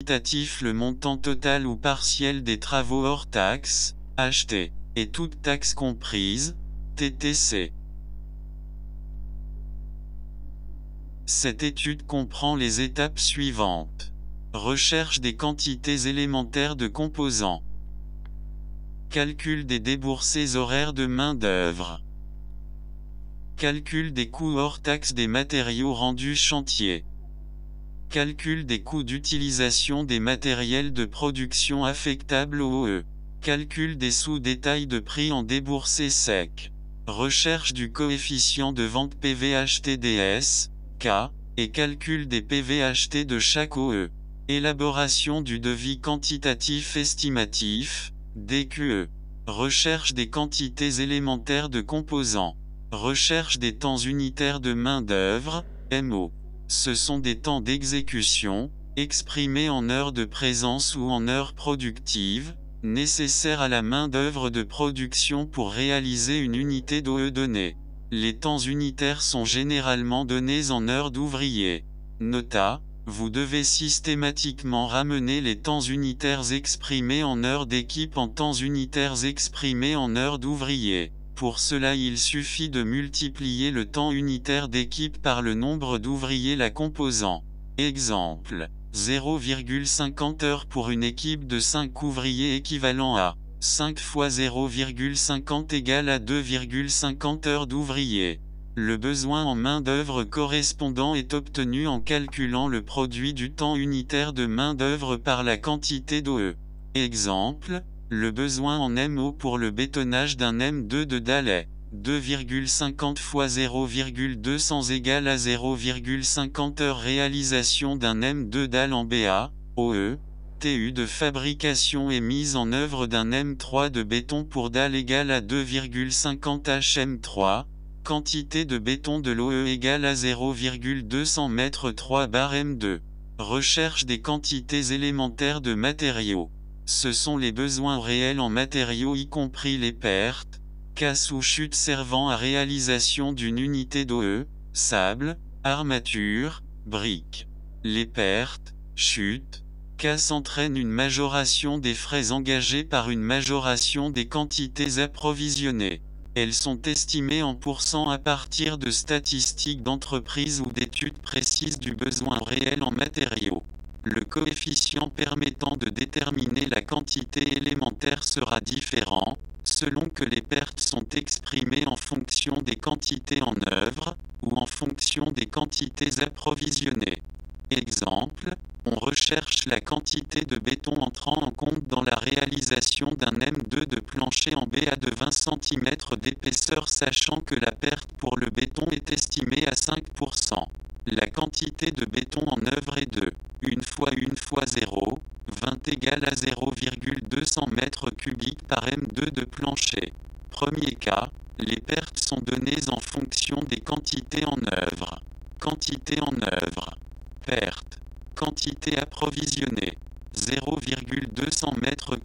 quantitatif le montant total ou partiel des travaux hors taxes, achetés, et toutes taxes comprises, TTC. Cette étude comprend les étapes suivantes. Recherche des quantités élémentaires de composants. Calcul des déboursés horaires de main-d'œuvre. Calcul des coûts hors taxes des matériaux rendus chantier. Calcul des coûts d'utilisation des matériels de production affectables au OE. Calcul des sous-détails de prix en déboursés secs. Recherche du coefficient de vente PVHTDS, K, et calcul des PVHT de chaque OE. Élaboration du devis quantitatif estimatif, DQE. Recherche des quantités élémentaires de composants. Recherche des temps unitaires de main-d'œuvre, MO. Ce sont des temps d'exécution, exprimés en heures de présence ou en heures productives, nécessaires à la main-d'œuvre de production pour réaliser une unité d'OE donnée. Les temps unitaires sont généralement donnés en heures d'ouvrier. Nota: vous devez systématiquement ramener les temps unitaires exprimés en heures d'équipe en temps unitaires exprimés en heures d'ouvrier. Pour cela, il suffit de multiplier le temps unitaire d'équipe par le nombre d'ouvriers la composant. Exemple: 0,50 heures pour une équipe de 5 ouvriers équivalent à 5 fois 0,50 égale à 2,50 heures d'ouvriers. Le besoin en main-d'œuvre correspondant est obtenu en calculant le produit du temps unitaire de main-d'œuvre par la quantité d'OE. Exemple: le besoin en MO pour le bétonnage d'un M2 de dalle est 2,50 fois 0,200 égale à 0,50 heures. Réalisation d'un M2 dalle en BA, OE, TU de fabrication et mise en œuvre d'un M3 de béton pour dalle égale à 2,50 HM3, quantité de béton de l'OE égale à 0,200 m3 bar M2. Recherche des quantités élémentaires de matériaux. Ce sont les besoins réels en matériaux y compris les pertes, casses ou chutes servant à réalisation d'une unité d'OE, sable, armature, briques. Les pertes, chutes, casses entraînent une majoration des frais engagés par une majoration des quantités approvisionnées. Elles sont estimées en pourcent à partir de statistiques d'entreprise ou d'études précises du besoin réel en matériaux. Le coefficient permettant de déterminer la quantité élémentaire sera différent, selon que les pertes sont exprimées en fonction des quantités en œuvre, ou en fonction des quantités approvisionnées. Exemple: on recherche la quantité de béton entrant en compte dans la réalisation d'un M2 de plancher en BA de 20 cm d'épaisseur, sachant que la perte pour le béton est estimée à 5%. La quantité de béton en œuvre est de 1 fois 0, 20 égale à 0,200 m3 par M2 de plancher. Premier cas, les pertes sont données en fonction des quantités en œuvre. Quantité en œuvre. Perte. Quantité approvisionnée. 0,200 m3.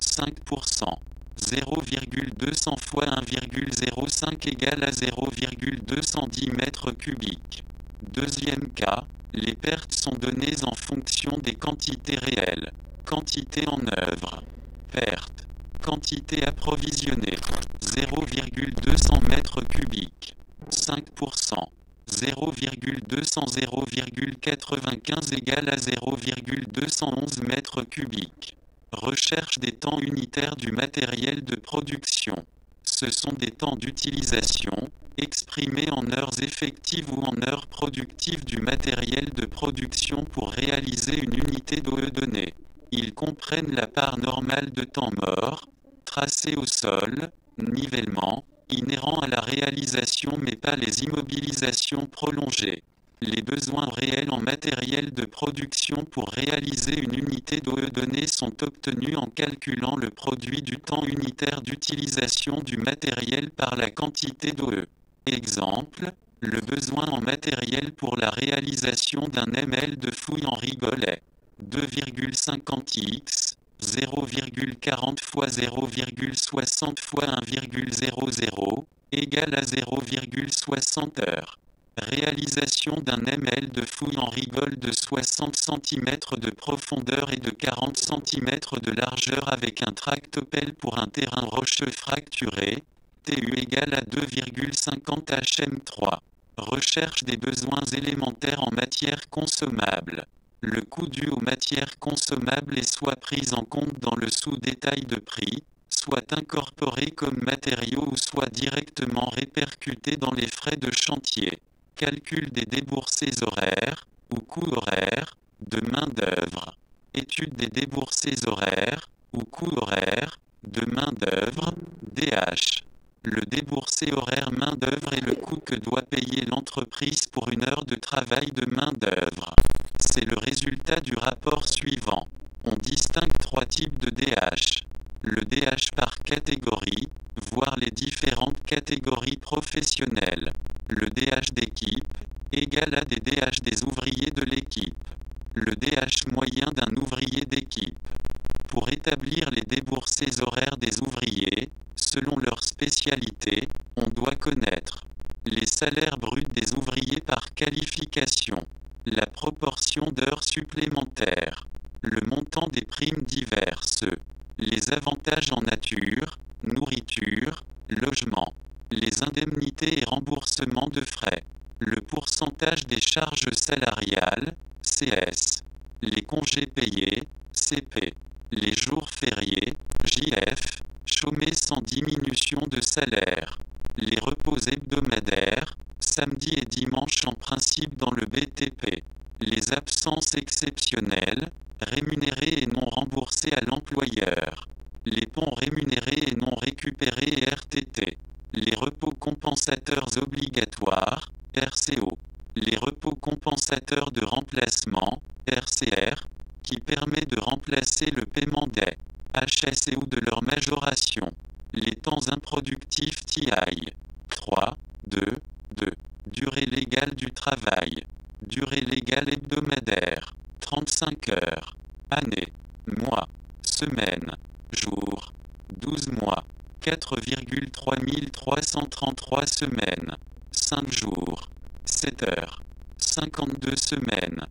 5%. 0,200 fois 1,05 égale à 0,210 m3. Deuxième cas, les pertes sont données en fonction des quantités réelles. Quantité en œuvre. Perte. Quantité approvisionnée. 0,200 m3. 5%. 0,200 0,95 égale à 0,211 m3. Recherche des temps unitaires du matériel de production. Ce sont des temps d'utilisation, exprimés en heures effectives ou en heures productives du matériel de production pour réaliser une unité d'OE donnée. Ils comprennent la part normale de temps mort, tracé au sol, nivellement, inhérent à la réalisation mais pas les immobilisations prolongées. Les besoins réels en matériel de production pour réaliser une unité d'OE donnée sont obtenus en calculant le produit du temps unitaire d'utilisation du matériel par la quantité d'OE. Exemple: le besoin en matériel pour la réalisation d'un ML de fouille en rigole est 2,50x, 0,40 fois 0,60 fois 1,00, égale à 0,60 heures. Réalisation d'un ML de fouille en rigole de 60 cm de profondeur et de 40 cm de largeur avec un tractopelle pour un terrain rocheux fracturé, TU égale à 2,50 HM3. Recherche des besoins élémentaires en matières consommables. Le coût dû aux matières consommables est soit pris en compte dans le sous-détail de prix, soit incorporé comme matériau ou soit directement répercuté dans les frais de chantier. Calcul des déboursés horaires, ou coûts horaires, de main-d'œuvre. Étude des déboursés horaires, ou coûts horaires, de main-d'œuvre, DH. Le déboursé horaire main-d'œuvre est le coût que doit payer l'entreprise pour une heure de travail de main-d'œuvre. C'est le résultat du rapport suivant. On distingue trois types de DH. Le DH par catégorie, voire les différentes catégories professionnelles. Le DH d'équipe, égal à des DH des ouvriers de l'équipe. Le DH moyen d'un ouvrier d'équipe. Pour établir les déboursés horaires des ouvriers, selon leur spécialité, on doit connaître les salaires bruts des ouvriers par qualification, la proportion d'heures supplémentaires, le montant des primes diverses, les avantages en nature, nourriture, logement, les indemnités et remboursements de frais, le pourcentage des charges salariales, CS, les congés payés, CP, les jours fériés, JF, chômés sans diminution de salaire, les repos hebdomadaires, samedi et dimanche en principe dans le BTP, les absences exceptionnelles, rémunérées et non remboursées à l'employeur, les ponts rémunérés et non récupérés et RTT, les repos compensateurs obligatoires, RCO, les repos compensateurs de remplacement, RCR, qui permet de remplacer le paiement des HSE ou de leur majoration, les temps improductifs TI. 3, 2, 2. Durée légale du travail. Durée légale hebdomadaire. 35 heures. Année. Mois. Semaine. Jour. 12 mois. 4,3 333 semaines. 5 jours. 7 heures. 52 semaines.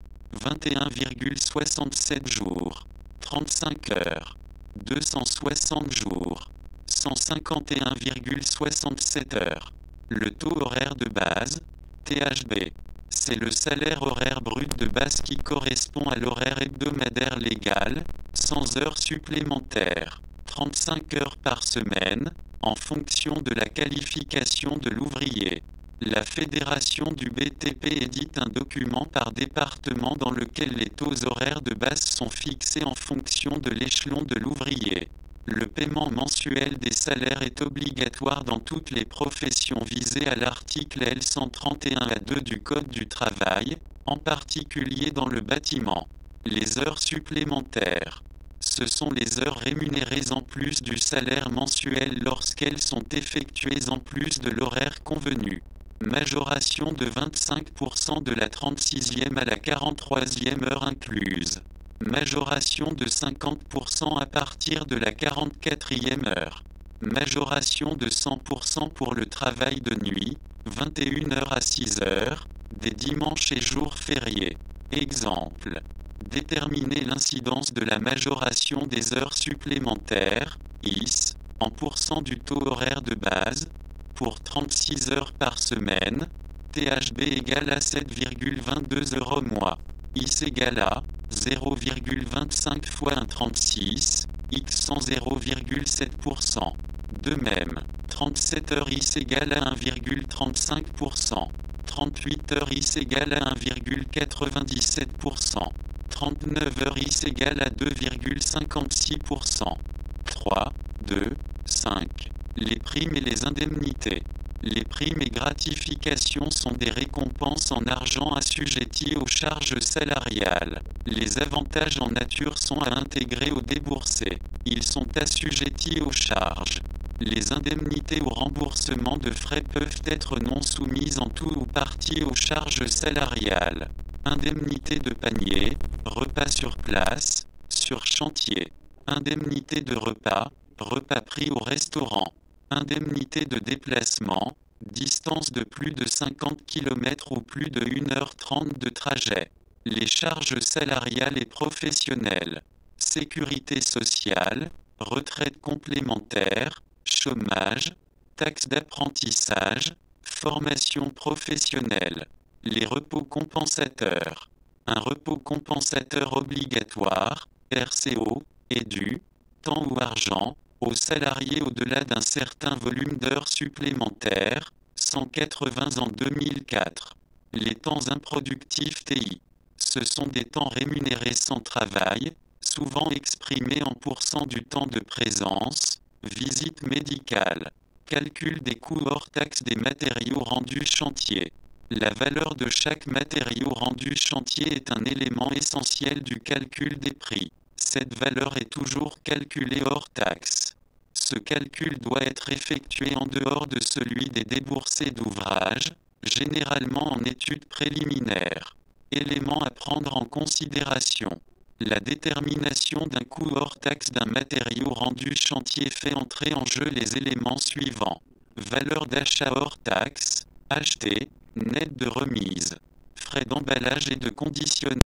21,67 jours. 35 heures. 260 jours. 151,67 heures. Le taux horaire de base, THB, c'est le salaire horaire brut de base qui correspond à l'horaire hebdomadaire légal, sans heures supplémentaires, 35 heures par semaine, en fonction de la qualification de l'ouvrier. La fédération du BTP édite un document par département dans lequel les taux horaires de base sont fixés en fonction de l'échelon de l'ouvrier. Le paiement mensuel des salaires est obligatoire dans toutes les professions visées à l'article L131A2 du Code du travail, en particulier dans le bâtiment. Les heures supplémentaires. Ce sont les heures rémunérées en plus du salaire mensuel lorsqu'elles sont effectuées en plus de l'horaire convenu. Majoration de 25% de la 36e à la 43e heure incluse. Majoration de 50% à partir de la 44e heure. Majoration de 100% pour le travail de nuit, 21h à 6h, des dimanches et jours fériés. Exemple. Déterminer l'incidence de la majoration des heures supplémentaires, IS, en pourcent du taux horaire de base, pour 36 heures par semaine, THB égale à 7,22 € mois. IS égale à 0,25 fois 1,36, X 100,7%. De même, 37 heures IS égale à 1,35%. 38 heures IS égale à 1,97%. 39 heures IS égale à 2,56%. 3, 2, 5. Les primes et les indemnités. Les primes et gratifications sont des récompenses en argent assujetties aux charges salariales. Les avantages en nature sont à intégrer aux déboursés. Ils sont assujettis aux charges. Les indemnités ou remboursements de frais peuvent être non soumises en tout ou partie aux charges salariales. Indemnité de panier, repas sur place, sur chantier. Indemnité de repas, repas pris au restaurant. Indemnité de déplacement, Distance de plus de 50 km ou plus de 1h30 de trajet. Les charges salariales et professionnelles. Sécurité sociale, retraite complémentaire, chômage, taxes d'apprentissage, formation professionnelle. Les repos compensateurs. Un repos compensateur obligatoire, RCO, est dû, temps ou argent, aux salariés au-delà d'un certain volume d'heures supplémentaires, 180 en 2004. Les temps improductifs TI. Ce sont des temps rémunérés sans travail, souvent exprimés en pourcent du temps de présence, visite médicale. Calcul des coûts hors taxe des matériaux rendus chantier. La valeur de chaque matériau rendu chantier est un élément essentiel du calcul des prix. Cette valeur est toujours calculée hors taxe. Ce calcul doit être effectué en dehors de celui des déboursés d'ouvrage, généralement en études préliminaires. Élément à prendre en considération. La détermination d'un coût hors taxe d'un matériau rendu chantier fait entrer en jeu les éléments suivants. Valeur d'achat hors taxe, acheté, net de remise. Frais d'emballage et de conditionnement.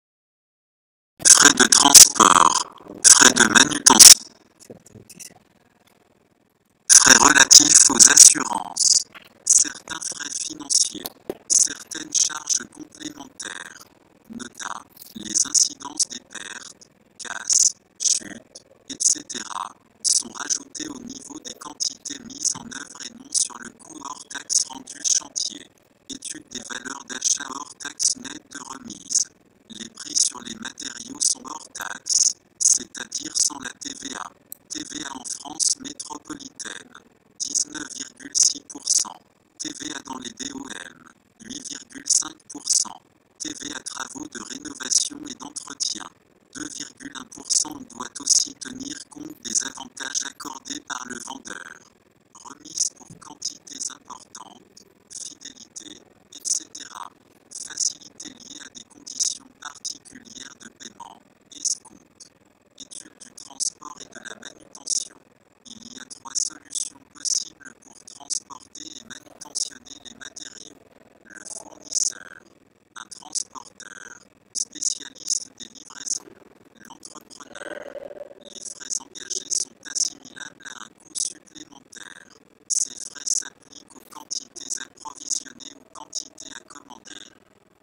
Frais de transport. Frais de manutention. Frais relatifs aux assurances. Certains frais financiers. Certaines charges complémentaires. Nota, les incidences des pertes, casses, chutes, etc. sont rajoutées au niveau des quantités mises en œuvre et non sur le coût hors taxe rendu chantier. Étude des valeurs d'achat hors taxe net de remise. Les prix sur les matériaux sont hors taxe, c'est-à-dire sans la TVA. TVA en France métropolitaine, 19,6%. TVA dans les DOM, 8,5%. TVA travaux de rénovation et d'entretien, 2,1%. On doit aussi tenir compte des avantages accordés par le vendeur. Remise pour quantités importantes, fidélité, etc. Facilité liée à des conditions particulières de paiement, escompte. Étude du transport et de la manutention. Il y a 3 solutions possibles pour transporter et manutentionner les matériaux. Le fournisseur, un transporteur, spécialiste des livraisons, l'entrepreneur. Les frais engagés sont assimilables à un coût supplémentaire. Ces frais s'appliquent aux quantités approvisionnées ou quantités à commander,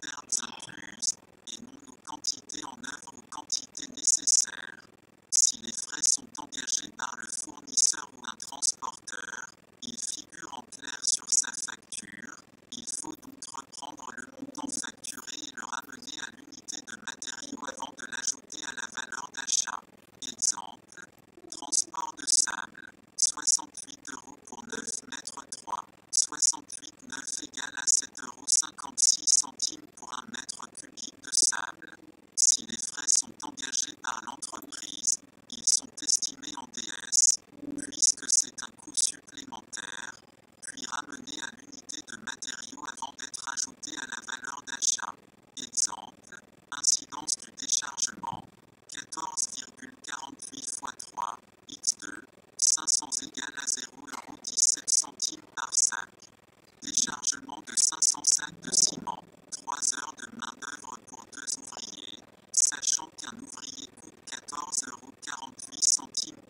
pertes incluses, et non aux quantités en œuvre ou quantités nécessaires. Si les frais sont engagés par le fournisseur ou un transporteur, ils figurent en clair sur sa facture. Il faut donc reprendre le montant facturé et le ramener à l'unité de matériau avant de l'ajouter à la valeur d'achat. Exemple, transport de sable, 68 € pour 9 mètres 3, 68,9 égale à 7,56 € pour 1 mètre cubique de sable. Si les frais sont engagés par l'entreprise, ils sont estimés en DS, puisque c'est un coût supplémentaire, puis ramené à l'unité de matériau avant d'être ajouté à la valeur d'achat. Exemple, incidence du déchargement, 14,48 x 3, x2, 500 égale à 0,17 € par sac. Déchargement de 500 sacs de ciment, 3 heures de main-d'œuvre pour 2 ouvriers, sachant qu'un ouvrier coûte 14,48 €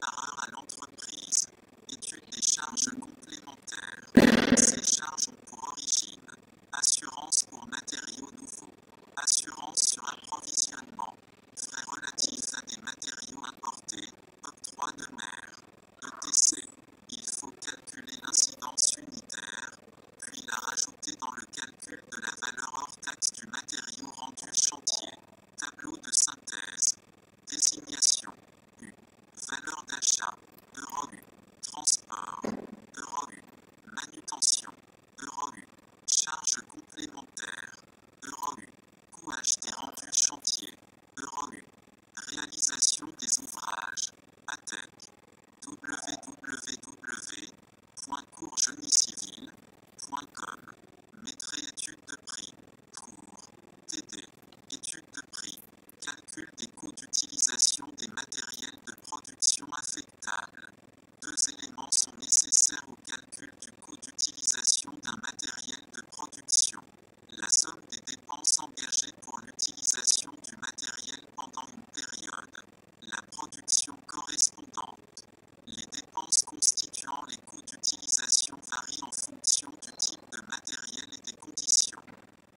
par heure à l'entreprise. Étude des charges complémentaires. Ces charges ont pour origine assurance pour matériaux nouveaux, assurance sur approvisionnement, frais relatifs à des matériaux importés, octroi de mer, ETC. Il faut calculer l'incidence unitaire, puis la rajouter dans le calcul de la valeur hors taxe du matériau rendu chantier. Tableau de synthèse. Désignation. U. Valeur d'achat. Euro U. Transport. Euro U. Manutention. Euro U. Charges complémentaires. Euro U. Coût acheté rendu chantier. Euro U. Réalisation des ouvrages. ATEC. www.coursgeniecivil.com. Maîtrise étude de prix. Cours. TD. Étude de prix. Calcul des coûts d'utilisation des matériels de production affectables. 2 éléments sont nécessaires au calcul du coût d'utilisation d'un matériel. La production correspondante. Les dépenses constituant les coûts d'utilisation varient en fonction du type de matériel et des conditions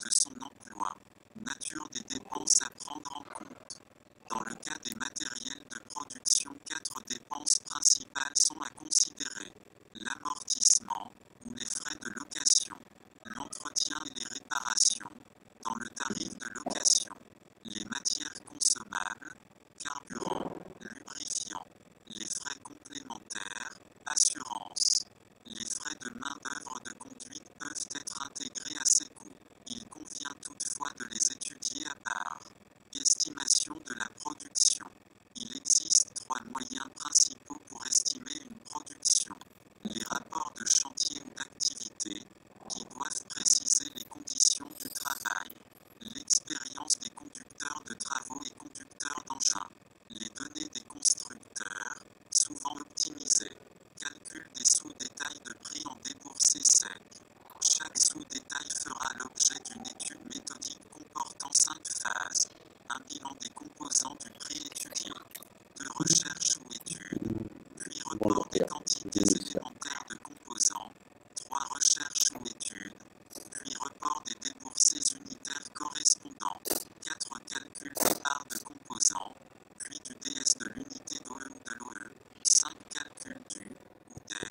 de son emploi. Nature des dépenses à prendre en compte. Dans le cas des matériels de production, 4 dépenses principales sont à considérer. L'amortissement, ou les frais de location, l'entretien et les réparations, dans le tarif de location, les matières consommables, carburant, lubrifiant, les frais complémentaires, assurance. Les frais de main-d'œuvre de conduite peuvent être intégrés à ces coûts. Il convient toutefois de les étudier à part. Estimation de la production. Il existe 3 moyens principaux pour estimer une production. Les rapports de chantier ou d'activité, qui doivent préciser les conditions du travail. L'expérience des conducteurs de travaux et conducteurs d'engins. Les données des constructeurs, souvent optimisées. Calcul des sous-détails de prix en déboursés secs. Chaque sous-détail fera l'objet d'une étude méthodique comportant 5 phases. Un bilan des composants du prix étudié. De recherche ou étude. Puis report des quantités élémentaires de composants. 3 recherches ou études. Puis report des déboursés unitaires correspondants. 4 calcul des parts de composants. Puis du DS de l'unité d'OE ou de l'OE. 5 calcul du ou des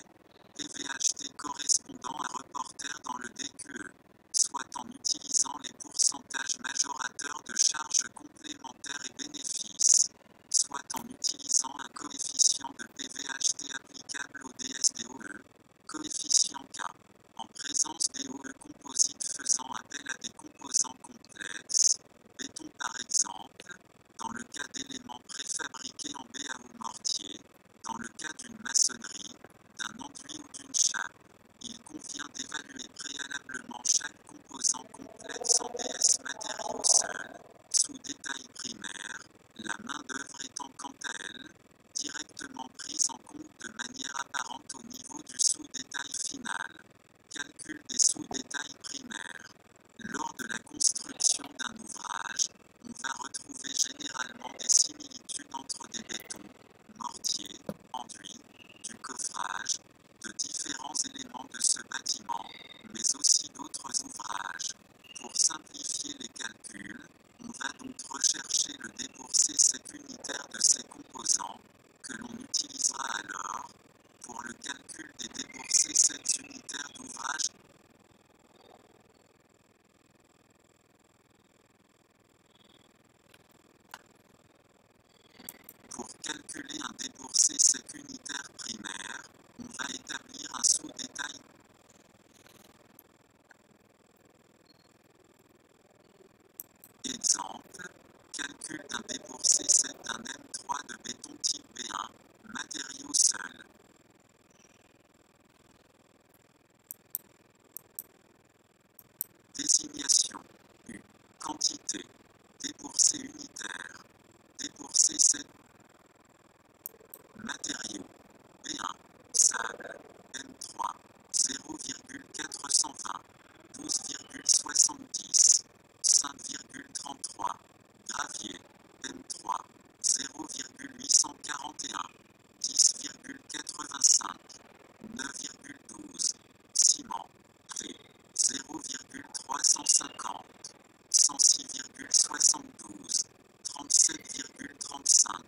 PVHT correspondant à reporter dans le DQE, soit en utilisant les pourcentages majorateurs de charges complémentaires et bénéfices, soit en utilisant un coefficient de PVHT applicable au DSDOE, coefficient K, en présence d'OE composites faisant appel à des composants complexes, béton par exemple, dans le cas d'éléments préfabriqués en BA ou mortier, dans le cas d'une maçonnerie, d'un enduit ou d'une chape. Il convient d'évaluer préalablement chaque composant complexe en DS matériaux seuls, sous détail primaire, la main-d'œuvre étant quant à elle, directement prise en compte de manière apparente au niveau du sous-détail final. Calcul des sous-détails primaires. Lors de la construction d'un ouvrage, on va retrouver généralement des similitudes entre des bétons, mortiers, enduits, du coffrage, de différents éléments de ce bâtiment, mais aussi d'autres ouvrages. Pour simplifier les calculs, on va donc rechercher le déboursé sec unitaire de ces composants, que l'on utilisera alors, pour le calcul des déboursés secs unitaires d'ouvrage. Pour calculer un déboursé sec unitaire primaire, on va établir un sous-détail. Exemple, calcul d'un déboursé sec d'un M3 de béton type B1, matériau seul. Désignation. U. Quantité. Déboursé unitaire. Déboursé sec. Matériaux. B1. Sable. M3. 0,420. 12,70. 5,33. Gravier. M3. 0,841. 10,85. 9,12. Ciment. T. 0,350. 106,72. 37,35.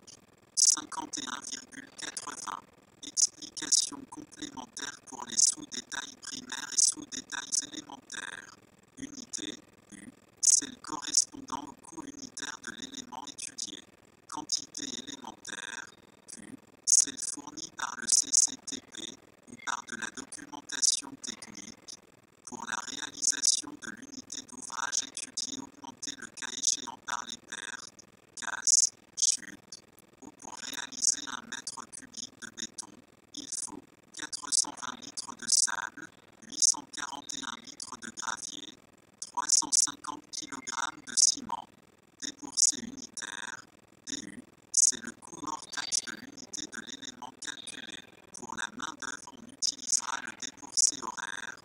51,80. Explication complémentaire pour les sous-détails primaires et sous-détails élémentaires. Unité, U, c'est le correspondant au coût unitaire de l'élément étudié. Quantité élémentaire, Q, c'est le fourni par le CCTP, ou par de la documentation technique, pour la réalisation de l'unité d'ouvrage étudiée augmenter le cas échéant par les pertes, casses, chutes, ou pour réaliser 1 mètre cubique de béton, il faut 420 litres de sable, 841 litres de gravier, 350 kg de ciment. Déboursé unitaire, DU, c'est le coût hors taxe de l'unité de l'élément calculé. Pour la main-d'œuvre, on utilisera le déboursé horaire.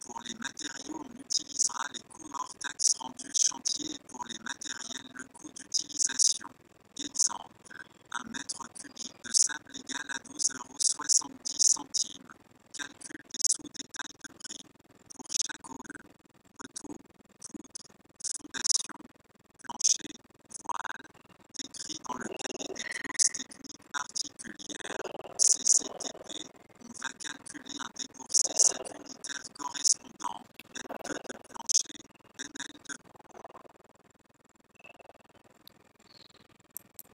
Pour les matériaux, on utilisera les coûts hors taxe rendus chantier et pour les matériels, le coût d'utilisation. Exemple. 1 mètre cubique de sable égale à 12,70 €. Calcul des sous-détails de prix. Pour chaque OE. Poteau, poutre, fondation, plancher, voile. Décrit dans le cahier des clauses techniques particulières, CCTP, on va calculer un déboursé sec unitaire correspondant, M2 de plancher, ML de.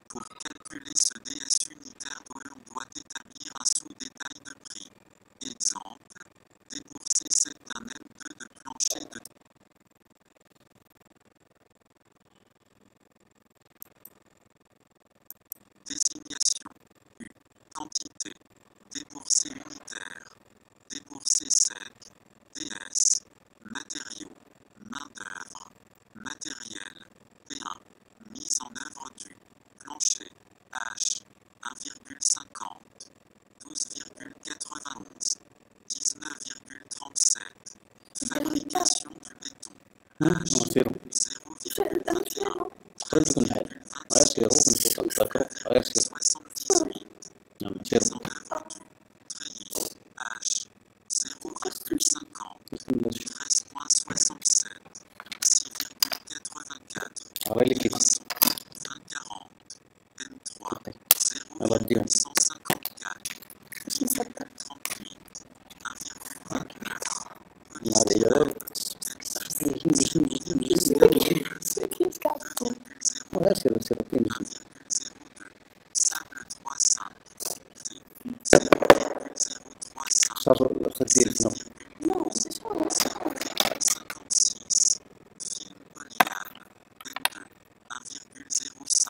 Pour calculer ce DS unitaire d'OE, on doit établir un sous-détail de prix. Exemple, déboursé sec d'un M2 de plancher de. Désignation. U. Quantité. Déboursé unitaire. Déboursé sec. DS. Matériaux. Main-d'œuvre. Matériel. P1. Mise en œuvre du plancher. H. 1,50. 12,91. 19,37. Fabrication du béton. H. 0,21. 13,78. Mise en œuvre du treillis. H. 0,50. 13,67. 6,84. Hérisson. 20,40. M3. 0,154. 10,38. 1,29. Polystyrène. Sable 3,5. T. 0,035. Non, c'est ça. 0,56. Film polyane. M2. 1,05.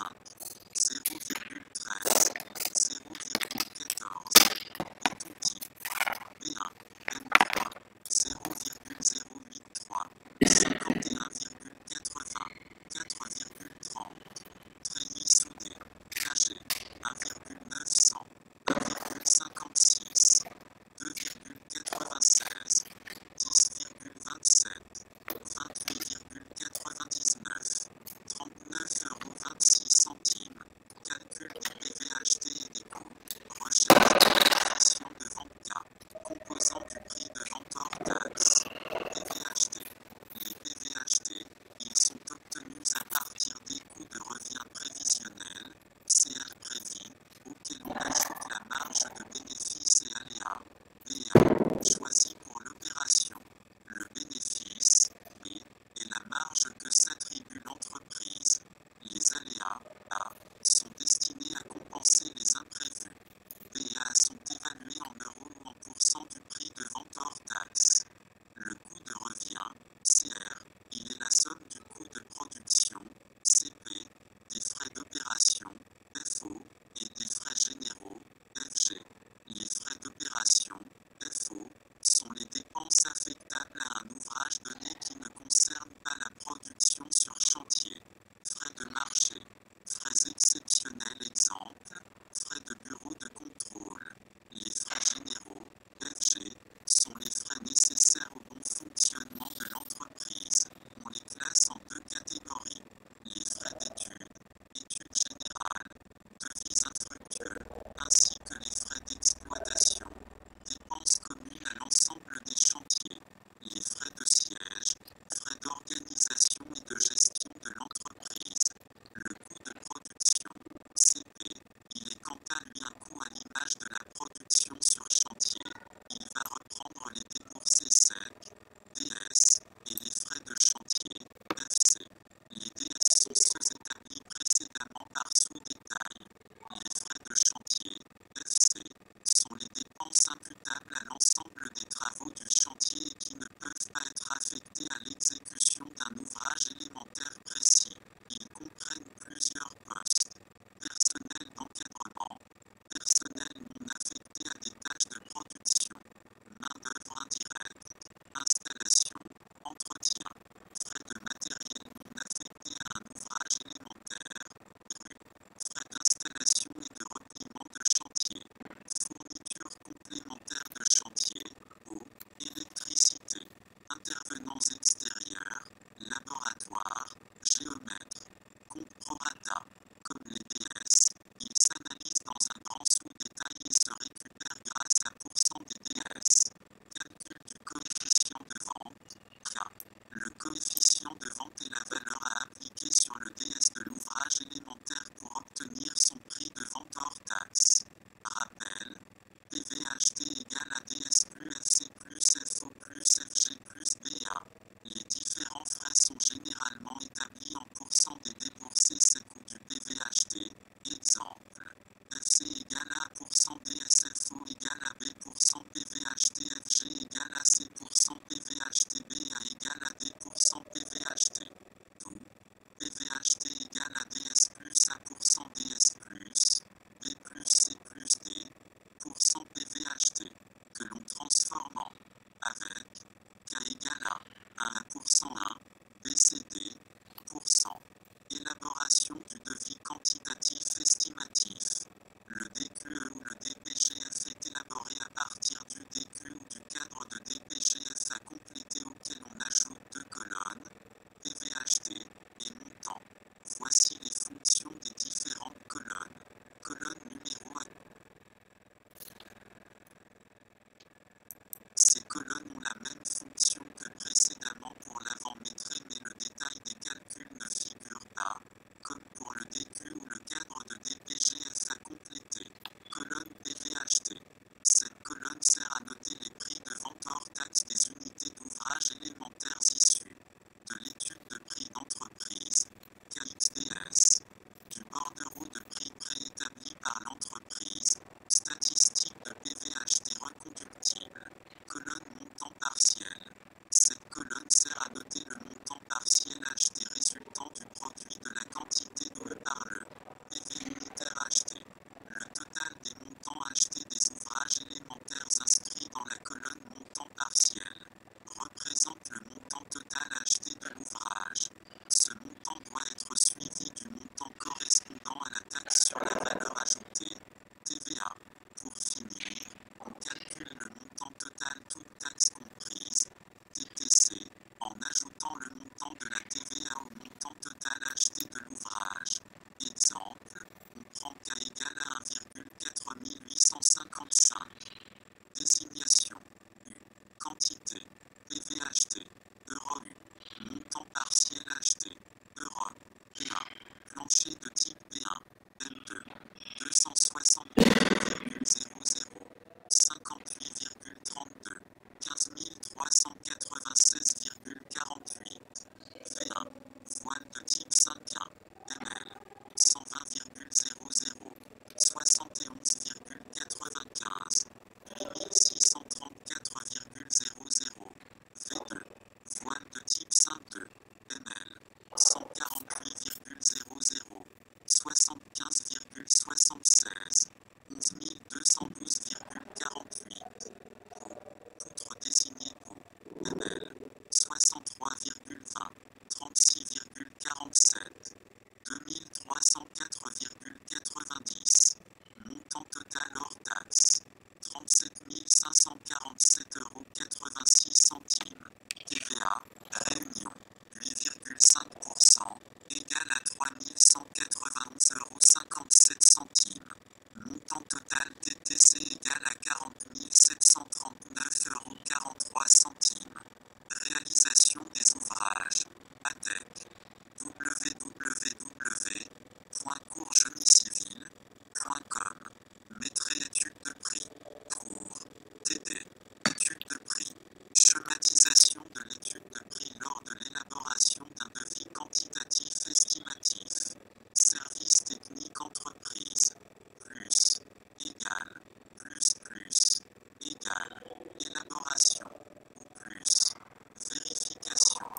0,13. 0,14. Béton type. B1. M3. 0,083. 51,80. 4,30. Treillis soudé. KG. 1,900. 1,56. 2,96. 10,27. 28,99. 39,26 €. Calcul des PVHT et des coûts. Recherche du coefficient de vente K. Composant du prix de vente hors taxe. PVHT. Les PVHT, ils sont obtenus à partir des coûts de revient prévisionnels, CR prévis, auxquels on ajoute la marge de bénéfice et aléa, BA, choisie pour l'opération. Le bénéfice, B, est la marge que s'attribue l'entreprise. Les aléas, A, sont destinés à compenser les imprévus. B et A sont évalués en euros ou en pourcent du prix de vente hors taxe. Le coût de revient, CR, il est la somme du coût de production, CP, des frais d'opération, FO, et des frais généraux, FG. Les frais d'opération, FO, sont les dépenses affectables à un ouvrage donné qui ne concerne pas la production sur chantier. Frais de marché, frais exceptionnels exemple, frais de bureau de contrôle. Les frais généraux, FG, sont les frais nécessaires au bon fonctionnement de l'entreprise. On les classe en deux catégories. Les frais d'études, études générales, devis infructueux, ainsi que les frais d'exploitation, dépenses communes à l'ensemble des chantiers. Les frais de siège, frais d'organisation et de gestion de l'entreprise. Le coût de production, CP, il est quant à lui un coût à l'image de la production sur chantier. Il va reprendre les déboursés secs, DS, et les frais de chantier, FC. Les DS sont ceux établis précédemment par sous-détail. Les frais de chantier, FC, sont les dépenses imputables à l'ensemble des travaux du chantier et qui ne peuvent pas être affectés à l'exécution d'un ouvrage élémentaire précis. Ils comprennent plusieurs postes. Personnel d'encadrement, personnel non affecté à des tâches de production, main-d'œuvre indirecte, installation, entretien, frais de matériel non affecté à un ouvrage élémentaire, rue, frais d'installation et de repliement de chantier, fourniture complémentaire de chantier, eau, électricité, intervenants extérieurs, laboratoire, géomètre, compte prorata. Comme les DS, ils s'analysent hors taxe. Rappel. PVHT égale ADS plus FC plus FO plus FG plus BA. Les différents frais sont généralement établis en pourcent des déboursés sec ou du PVHT. Exemple. FC égale A % DSFO égale AB % PVHT FG égale AC % PVHT BA égale AD % PVHT. D'où PVHT égale ADS plus A % DS plus B plus C plus D % PVHT que l'on transforme en avec K égale A 1 1 BCD %. Élaboration du devis quantitatif estimatif. Le DQE ou le DPGF est élaboré à partir du DQ ou du cadre de DPGF à compléter auquel on ajoute deux colonnes, PVHT et montant. Voici les fonctions des différentes colonnes. Colonne numéro 1. Ces colonnes ont la même fonction que précédemment pour l'avant-métré, mais le détail des calculs ne figure pas, comme pour le DQ ou le cadre de DPGF à compléter. Colonne PVHT. Cette colonne sert à noter les prix de vente hors taxe des unités d'ouvrage élémentaires issues de l'étude de prix d'entreprise, KXDS, du bordereau de prix préétabli par l'entreprise, statistique de PVHT reconductible. Colonne montant partiel. Cette colonne sert à noter le montant partiel acheté résultant du produit de la quantité d'OE par le PV unitaire acheté. Le total des montants achetés des ouvrages élémentaires inscrits dans la colonne montant partiel représente le montant total acheté de l'ouvrage. Ce montant doit être suivi du montant correspondant à la taxe sur la valeur ajoutée, TVA. Pour finir, on calcule le montant total toutes taxes comprises, TTC, en ajoutant le montant de la TVA au montant total acheté de l'ouvrage. Exemple, on prend K égale à 1,4855. Désignation U. Quantité PVHT Euro U. Montant partiel acheté Europe P1. Plancher de type P1 M2 264,00 58,32 15 396,48 V1. Voile de type 5.1 ml 120,00 71,95 8634,00 V2. Voile de type 5.2 ml 148,00 75,76 11212,48 Poutre désignée pour ml 63,20 36,47 2304,90 Montant total hors taxe 37 547,86 €. TVA, Réunion, 8,5%, égale à 3191,57 €. Montant total TTC égale à 40 739,43 €. Réalisation des ouvrages. ATEC. www.courgeniecivil.com. Maîtrise étude de prix. Pour TD. Étude de prix. Schématisation de l'étude de